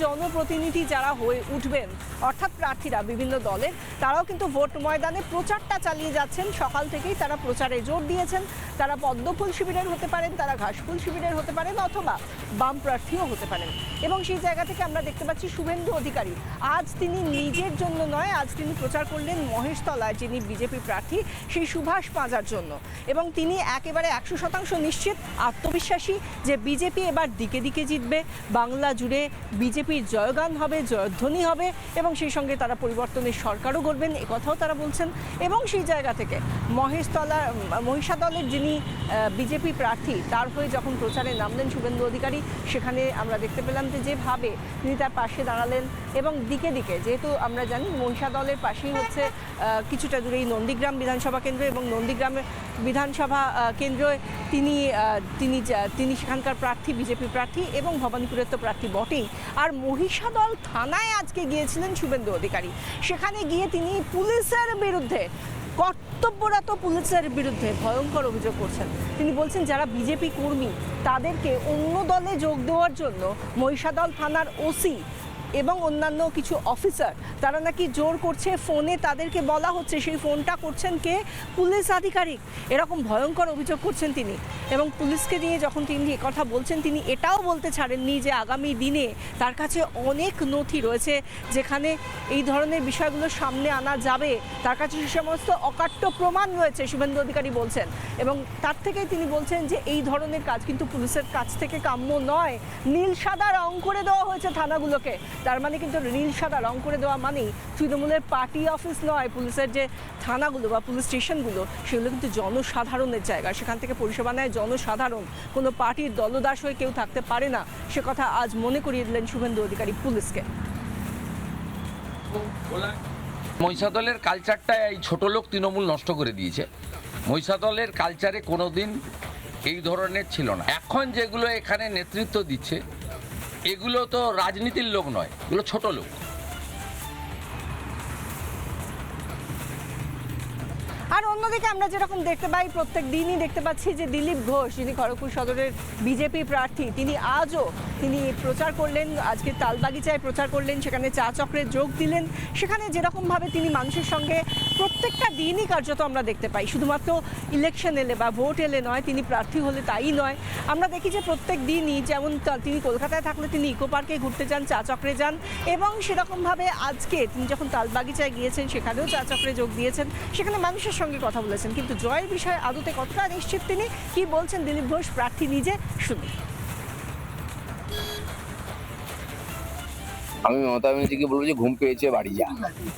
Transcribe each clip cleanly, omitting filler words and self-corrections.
জনপ্রতিনিধি যারা হয়ে উঠবেন অর্থাৎ প্রার্থীরা বিভিন্ন দলের তারাও কিন্তু ভোট ময়দানে প্রচারটা চালিয়ে যাচ্ছেন। সকাল থেকেই তারা প্রচারে জোর দিয়েছেন। তারা পদ্মফুল শিবিরের হতে পারেন, তারা ঘাসফুল শিবিরের হতে পারেন, অথবা বাম প্রার্থীও হতে পারেন। এবং সেই জায়গা থেকে আমরা দেখতে পাচ্ছি শুভেন্দু অধিকারী আজ তিনি নিজের জন্য নয়, আজ তিনি প্রচার করলেন মহেশতলায় যিনি বিজেপি প্রার্থী সেই সুভাষ পাঁজার জন্য। এবং তিনি একেবারে 100% নিশ্চিত, আত্মবিশ্বাসী যে বিজেপি এবার দিকে দিকে জিতবে, বাংলা জুড়ে বিজেপির জয়গান হবে, জয়ধ্বনি হবে এবং সেই সঙ্গে তারা পরিবর্তনের সরকারও গড়বেন, একথাও তারা বলছেন। এবং সেই জায়গা থেকে মহিষাদলের যিনি বিজেপি প্রার্থী তার হয়ে যখন প্রচারে নামলেন শুভেন্দু অধিকারী, সেখানে আমরা দেখতে পেলাম যে যেভাবে তিনি তার পাশে দাঁড়ালেন এবং দিকে দিকে, যেহেতু আমরা জানি মহিষাদলের পাশেই হচ্ছে কিছুটা দূরেই নন্দীগ্রাম বিধানসভা কেন্দ্র এবং নন্দীগ্রাম বিধানসভা কেন্দ্রে তিনি সেখানকার প্রার্থী, বিজেপি প্রার্থী এবং ভবানীপুরের তো প্রার্থী বটেই। আর মহিষাদল থানায় আজকে গিয়েছিলেন শুভেন্দু অধিকারী। সেখানে গিয়ে তিনি পুলিশের বিরুদ্ধে, কর্তব্যরত পুলিশের বিরুদ্ধে ভয়ঙ্কর অভিযোগ করছেন। তিনি বলছেন যারা বিজেপি কর্মী তাদেরকে অন্য দলে যোগ দেওয়ার জন্য মহিষাদল থানার ওসি এবং অন্যান্য কিছু অফিসার তারা নাকি জোর করছে, ফোনে তাদেরকে বলা হচ্ছে, সেই ফোনটা করছেন কে? পুলিশ আধিকারিক। এরকম ভয়ঙ্কর অভিযোগ করছেন তিনি। এবং পুলিশকে নিয়ে যখন তিনি কথা বলছেন, তিনি এটাও বলতে ছাড়েননি যে আগামী দিনে তার কাছে অনেক নথি রয়েছে যেখানে এই ধরনের বিষয়গুলো সামনে আনা যাবে। তার কাছে সে সমস্ত অকাট্য প্রমাণ রয়েছে, শুভেন্দু অধিকারী বলছেন। এবং তার থেকেই তিনি বলছেন যে এই ধরনের কাজ কিন্তু পুলিশের কাছ থেকে কাম্য নয়। নীল সাদা রং করে দেওয়া হয়েছে থানাগুলোকে। তার মানে কিন্তু নীল সাদা রং করে দেওয়া মানেই তৃণমূলের পার্টি অফিস নয়। পুলিশের যে থানাগুলো বা পুলিশ স্টেশনগুলো সেগুলো কিন্তু জনসাধারণের জায়গা, সেখান থেকে পরিষেবা নেয় জনসাধারণ। কোনো পার্টির দলদাস হয়ে কেউ থাকতে পারে না, সে কথা আজ মনে করিয়ে দিলেন শুভেন্দু অধিকারী পুলিশকে। মহিষাদলের কালচারটা এই ছোট লোক তৃণমূল নষ্ট করে দিয়েছে। মহিষাদলের কালচারে কোনোদিন এই ধরনের ছিল না। এখন যেগুলো এখানে নেতৃত্ব দিচ্ছে এগুলো তো রাজনীতির লোক নয়, এগুলো ছোট লোক। আর অন্যদিকে আমরা যেরকম দেখতে পাই, প্রত্যেক দিনই দেখতে পাচ্ছি যে দিলীপ ঘোষ যিনি খড়গপুর সদরের বিজেপি প্রার্থী, তিনি আজও তিনি প্রচার করলেন, আজকে তালবাগিচায় প্রচার করলেন, সেখানে চা চক্রে যোগ দিলেন। সেখানে যেরকমভাবে তিনি মানুষের সঙ্গে প্রত্যেকটা দিনই কার্যত আমরা দেখতে পাই, শুধুমাত্র ইলেকশন এলে বা ভোট এলে নয়, তিনি প্রার্থী হলে তাই নয়। আমরা দেখি যে প্রত্যেক দিনই, যেমন তিনি কলকাতায় থাকলে তিনি ইকো পার্কে ঘুরতে যান, চা চক্রে যান, এবং সেরকমভাবে আজকে তিনি যখন তালবাগিচায় গিয়েছেন সেখানেও চা চক্রে যোগ দিয়েছেন, সেখানে মানুষের সঙ্গে কথা বলেছেন। কিন্তু জয়ের বিষয়ে আদতে কতটা নিশ্চিত তিনি, কি বলছেন দিলীপ ঘোষ প্রার্থী নিজে, শুনি। আমি মমতা ব্যানার্জিকে বলবো যে ঘুম পেয়েছে বাড়ি যা।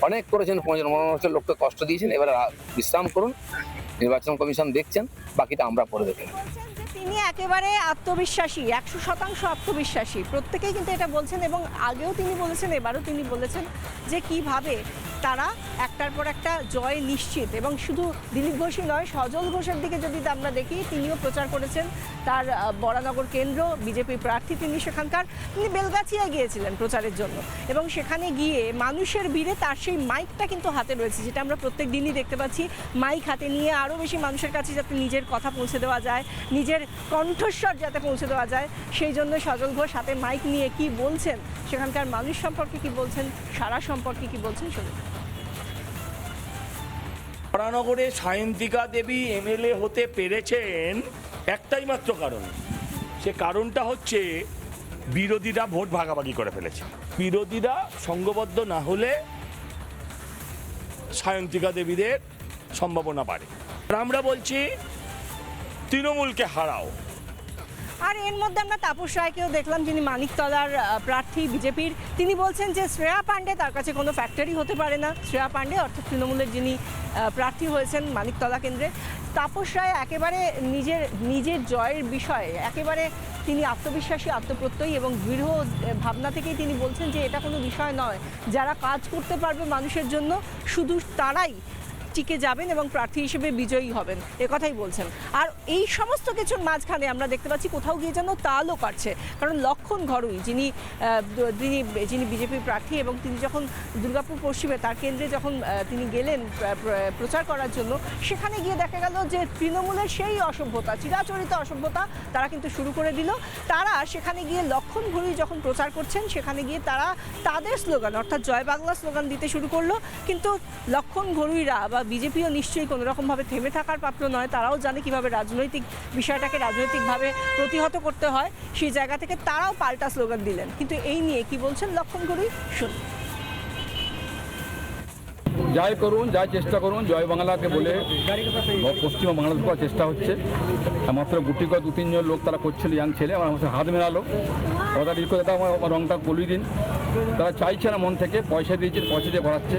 অনেক করেছেন, 15 লোককে কষ্ট দিয়েছেন, এবার বিশ্রাম করুন। নির্বাচন কমিশন দেখছেন, বাকিটা আমরা করে দেবেন। তিনি একেবারে আত্মবিশ্বাসী, 100% আত্মবিশ্বাসী, প্রত্যেকেই কিন্তু এটা বলছেন। এবং আগেও তিনি বলেছেন, এবারও তিনি বলেছেন যে কিভাবে তারা একটার পর একটা জয় নিশ্চিত। এবং শুধু দিলীপ ঘোষই নয়, সজল ঘোষের দিকে যদি আমরা দেখি, তিনিও প্রচার করেছেন। তার বরানগর কেন্দ্র বিজেপি প্রার্থী, তিনি সেখানকার, তিনি বেলগাছিয়ায় গিয়েছিলেন প্রচারের জন্য। এবং সেখানে গিয়ে মানুষের ভিড়ে তার সেই মাইকটা কিন্তু হাতে রয়েছে, যেটা আমরা প্রত্যেক দিনই দেখতে পাচ্ছি। মাইক হাতে নিয়ে আরও বেশি মানুষের কাছে যাতে নিজের কথা পৌঁছে দেওয়া যায়, নিজের কণ্ঠস্বর যাতে পৌঁছে দেওয়া যায়, সেই জন্য সজল ঘোষ হাতে মাইক নিয়ে কি বলছেন, সেখানকার মানুষ সম্পর্কে কি বলছেন, সারা সম্পর্কে কি বলছেন, শুনুন। বরানগরে সায়ন্তিকা দেবী এমএলএ হতে পেরেছেন একটাই মাত্র কারণ, সে কারণটা হচ্ছে বিরোধীরা ভোট ভাগাভাগি করে ফেলেছে। বিরোধীরা সংঘবদ্ধ না হলে সায়ন্তিকা দেবীদের সম্ভাবনা বাড়ে। আমরা বলছি তৃণমূলকে হারাও। আর এর মধ্যে আমরা তাপস রায়কেও দেখলাম, যিনি মানিকতলার প্রার্থী বিজেপির। তিনি বলছেন যে শ্রেয়া পাণ্ডে তার কাছে কোনো ফ্যাক্টরি হতে পারে না। শ্রেয়া পাণ্ডে অর্থাৎ তৃণমূলের যিনি প্রার্থী হয়েছেন মানিকতলা কেন্দ্রে, তাপস রায় একেবারে নিজের জয়ের বিষয়ে একেবারে তিনি আত্মবিশ্বাসী, আত্মপ্রত্যয়ী এবং দৃঢ় ভাবনা থেকেই তিনি বলছেন যে এটা কোনো বিষয় নয়, যারা কাজ করতে পারবে মানুষের জন্য শুধু তারাই টিকে যাবেন এবং প্রার্থী হিসেবে বিজয়ী হবেন, কথাই বলছেন। আর এই সমস্ত কিছুর মাঝখানে আমরা দেখতে পাচ্ছি কোথাও গিয়ে যেন তালও কাটছে, কারণ লক্ষণ ঘরুই যিনি বিজেপি প্রার্থী এবং তিনি যখন দুর্গাপুর পশ্চিমে তার কেন্দ্রে যখন তিনি গেলেন প্রচার করার জন্য, সেখানে গিয়ে দেখা গেল যে তৃণমূলের সেই অসভ্যতা, চিরাচরিত অসভ্যতা তারা কিন্তু শুরু করে দিল। তারা সেখানে গিয়ে লক্ষণ ঘরুই যখন প্রচার করছেন, সেখানে গিয়ে তারা তাদের স্লোগান অর্থাৎ জয় বাংলা স্লোগান দিতে শুরু করলো। কিন্তু লক্ষণ ঘরুইরা বা বিজেপিও নিশ্চয়ই কোনো রকমভাবে থেমে থাকার পাত্র নয়, তারাও জানে কীভাবে রাজনৈতিক বিষয়টাকে রাজনৈতিকভাবে প্রতিহত করতে হয়। সেই জায়গা থেকে তারাও পাল্টা স্লোগান দিলেন। কিন্তু এই নিয়ে কি বলছেন লক্ষণ ঘরুই, শুনুন। যাই করুন, যাই চেষ্টা করুন, জয় বাংলাকে বলে পশ্চিম বাংলাদেশ করার চেষ্টা হচ্ছে। মাত্র গুটিকয় 2-3 জন লোক তারা করছিল, ইয়াং ছেলে আমার সাথে হাত মেলালো, কথা রিল করে আমার রংটা কলিয়ে দিন। তারা চাইছে না মন থেকে, পয়সা দিয়েছে, পয়সা দিয়ে করাচ্ছে।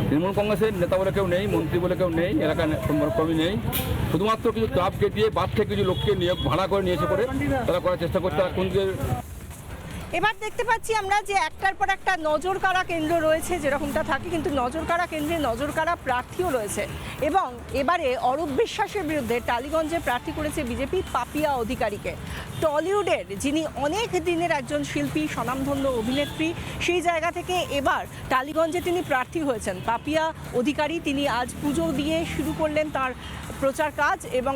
তৃণমূল কংগ্রেসের নেতা বলে কেউ নেই, মন্ত্রী বলে কেউ নেই, এলাকায় কর্মী নেই। শুধুমাত্র কিছু ক্লাবকে দিয়ে, বাদ থেকে কিছু লোককে নিয়ে ভাড়া করে নিয়ে এসে করে তারা করার চেষ্টা করছে। এখন এবার দেখতে পাচ্ছি আমরা যে একটার পর একটা নজর কাড়া কেন্দ্র রয়েছে, যেরকমটা থাকে, কিন্তু নজর কাড়া কেন্দ্রে নজর কাড়া প্রার্থীও রয়েছে। এবং এবারে অরূপ বিশ্বাসের বিরুদ্ধে টালিগঞ্জে প্রার্থী করেছে বিজেপি পাপিয়া অধিকারীকে। টলিউডের যিনি অনেক দিনের একজন শিল্পী, স্বনামধন্য অভিনেত্রী, সেই জায়গা থেকে এবার টালিগঞ্জে তিনি প্রার্থী হয়েছেন পাপিয়া অধিকারী। তিনি আজ পুজো দিয়ে শুরু করলেন তার প্রচার কাজ এবং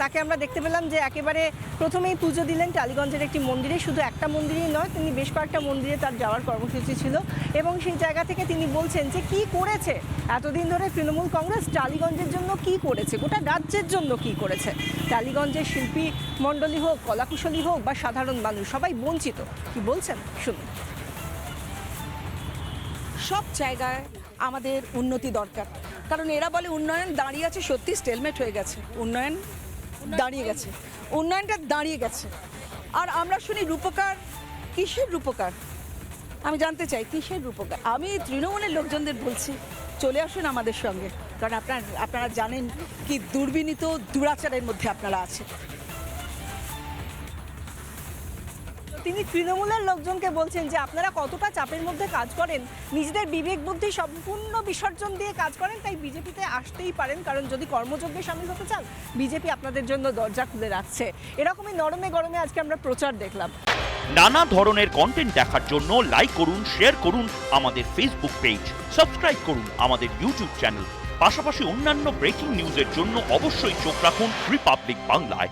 তাকে আমরা দেখতে পেলাম যে একেবারে প্রথমেই পুজো দিলেন টালিগঞ্জের একটি মন্দিরে। শুধু একটা মন্দিরেই নয়, তিনি বেশ কয়েকটা মন্দিরে তার যাওয়ার কর্মসূচি ছিল এবং সেই জায়গা থেকে তিনি বলছেন যে কি করেছে এতদিন ধরে তৃণমূল কংগ্রেস, টালিগঞ্জের জন্য কি করেছে, গোটা রাজ্যের জন্য কি করেছে। টালিগঞ্জের শিল্পী মণ্ডলী হোক, কলাকুশলী হোক বা সাধারণ মানুষ, সবাই বঞ্চিত। কি বলছেন শুনুন। সব জায়গায় আমাদের উন্নতি দরকার, কারণ এরা বলে উন্নয়ন দাঁড়িয়ে আছে, সত্যি স্টেলমেট হয়ে গেছে, উন্নয়ন দাঁড়িয়ে গেছে, উন্নয়নটা দাঁড়িয়ে গেছে। আর আমরা শুনি রূপকার, কিসের রূপকার? আমি জানতে চাই কিসের রূপকার। আমি তৃণমূলের লোকজনদের বলছি চলে আসুন আমাদের সঙ্গে, কারণ আপনারা জানেন কি দুর্বিনীত দুরাচারের মধ্যে আপনারা আছেন। তিনি তৃণমূলের লোকজনকে বলছেন যে আপনারা কতটা চাপের মধ্যে কাজ করেন, নিজেদের বিবেক বুদ্ধি সম্পূর্ণ বিসর্জন দিয়ে কাজ করেন, তাই বিজেপিতে আসতেই পারেন, কারণ যদি কর্মযজ্ঞে সামিল হতে চান বিজেপি আপনাদের জন্য দরজা খুলে রাখছে। এরকমই নরমে গরমে আজকে আমরা প্রচার দেখলাম। নানা ধরনের কন্টেন্ট দেখার জন্য লাইক করুন, শেয়ার করুন আমাদের ফেসবুক পেজ, সাবস্ক্রাইব করুন আমাদের ইউটিউব চ্যানেল। পাশাপাশি অন্যান্য ব্রেকিং নিউজের জন্য অবশ্যই চোখ রাখুন রিপাবলিক বাংলায়।